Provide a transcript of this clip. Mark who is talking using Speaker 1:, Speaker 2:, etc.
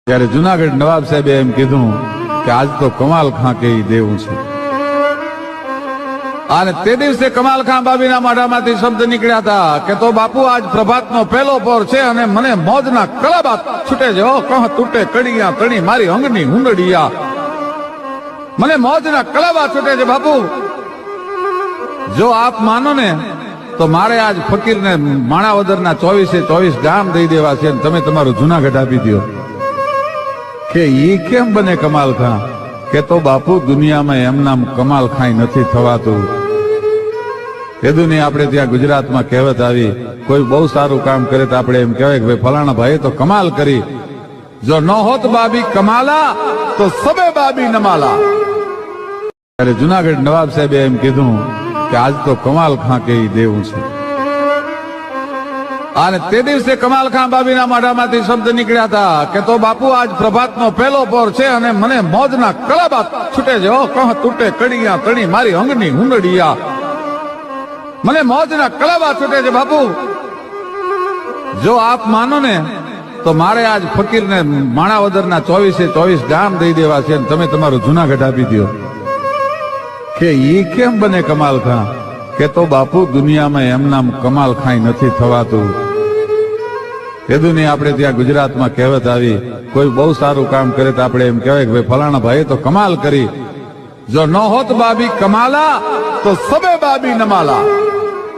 Speaker 1: ત્યારે જુનાગઢ નવાબ સાહેબે એમ કીધું કે આજ તો કમાલ ખાં કે દેવું છે. અને તે દિવસે કમાલ ખાં બાબીના મોઢામાંથી શબ્દ નીકળ્યા હતા કે તો બાપુ આજ પ્રભાતનો પહેલો પોર છે અને મને મોજના કલાબાત છૂટે છે. ઓ કહ તૂટે કડિયા તણી મારી અંગની હુંડડિયા, મને મોજના કલાબાત છૂટે છે બાપુ. જો આપ માનો ને તો મારે આજ ફકીરને માણાવદરના 24 ગામ દઈ દેવા છે અને તમે તમારું જુનાગઢ આપી દો. કે ઈ કેમ બને કમાલ ખાં? કે તો બાપુ દુનિયામાં એમ નામ કમાલ ખાઈ નથી થવાતું. એ દુનિયા આપણે ત્યાં ગુજરાતમાં કહેવત આવી, કોઈ બહુ સારું કામ કરે તો આપણે એમ કહેવાય કે ભાઈ ફલાણા ભાઈએ તો કમાલ કરી. જો ન હોત બાબી કમાલા તો સબે બાબી નમાલા. ત્યારે જુનાગઢ નવાબ સાહેબે એમ કીધું કે આજ તો કમાલ ખાં કે દેવું છે. અને તે દિવસે કમાલ ખાં બાબીના મોઢામાંથી શબ્દ નીકળ્યા હતા કે તો બાપુ આજ પ્રભાતનો પહેલો પોર છે અને મને મોજના કલાબાત છૂટે છે. ઓ કહ તૂટે કડિયા તણી મારી અંગની હુંડડિયા, મને મોજના કલાબાત છૂટે છે બાપુ. જો આપ માનો ને તો મારે આજ ફકીરને માણાવદરના 24 ગામ દઈ દેવા છે અને તમે તમારું જુનાગઢ આપી દો. કે ઈ કેમ બને કમાલ ખાં? કે તો બાપુ દુનિયામાં એમ નામ કમાલ ખાઈ નથી થવાતું. એ દુનિયા આપણે ત્યાં ગુજરાતમાં કહેવત આવી, કોઈ બહુ સારું કામ કરે તો આપણે એમ કહેવાય કે ભાઈ ફલાણા ભાઈએ તો કમાલ કરી. જો ન હોત બાબી કમાલા તો સબે બાબી નમાલા.